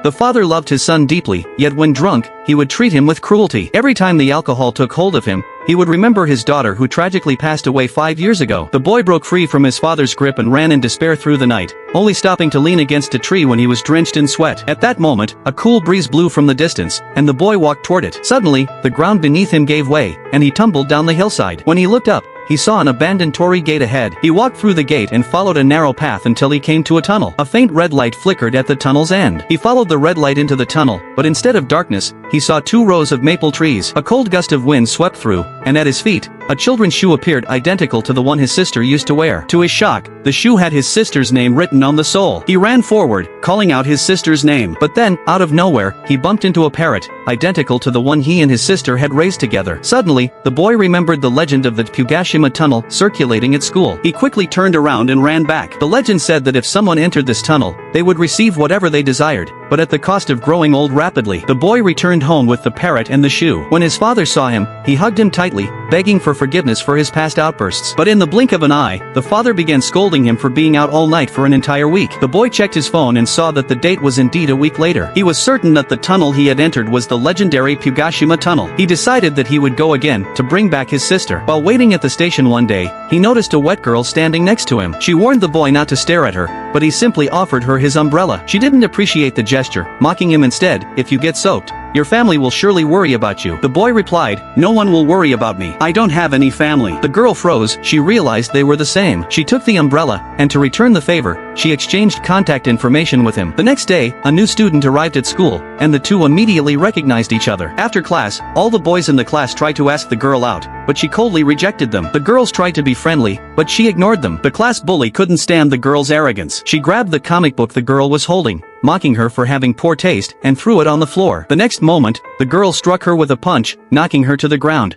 The father loved his son deeply, yet when drunk, he would treat him with cruelty. Every time the alcohol took hold of him, he would remember his daughter who tragically passed away 5 years ago. The boy broke free from his father's grip and ran in despair through the night, only stopping to lean against a tree when he was drenched in sweat. At that moment, a cool breeze blew from the distance, and the boy walked toward it. Suddenly, the ground beneath him gave way, and he tumbled down the hillside. When he looked up, he saw an abandoned torii gate ahead. He walked through the gate and followed a narrow path until he came to a tunnel. A faint red light flickered at the tunnel's end. He followed the red light into the tunnel, but instead of darkness, he saw 2 rows of maple trees. A cold gust of wind swept through, and at his feet, a children's shoe appeared identical to the one his sister used to wear. To his shock, the shoe had his sister's name written on the sole. He ran forward, calling out his sister's name. But then, out of nowhere, he bumped into a parrot, identical to the one he and his sister had raised together. Suddenly, the boy remembered the legend of the Pugashima tunnel circulating at school. He quickly turned around and ran back. The legend said that if someone entered this tunnel, they would receive whatever they desired, but at the cost of growing old rapidly. The boy returned home with the parrot and the shoe. When his father saw him, he hugged him tightly, begging for forgiveness for his past outbursts. But in the blink of an eye, the father began scolding him for being out all night for an entire week. The boy checked his phone and saw that the date was indeed a week later. He was certain that the tunnel he had entered was the legendary Pugashima tunnel. He decided that he would go again to bring back his sister. While waiting at the station one day, he noticed a wet girl standing next to him. She warned the boy not to stare at her, but he simply offered her his umbrella. She didn't appreciate the gesture, mocking him instead. "If you get soaked, your family will surely worry about you." The boy replied, "No one will worry about me. I don't have any family." The girl froze. She realized they were the same. She took the umbrella, and to return the favor, she exchanged contact information with him. The next day, a new student arrived at school, and the two immediately recognized each other. After class, all the boys in the class tried to ask the girl out, but she coldly rejected them. The girls tried to be friendly, but she ignored them. The class bully couldn't stand the girl's arrogance. She grabbed the comic book the girl was holding, mocking her for having poor taste, and threw it on the floor. The next moment, the girl struck her with a punch, knocking her to the ground.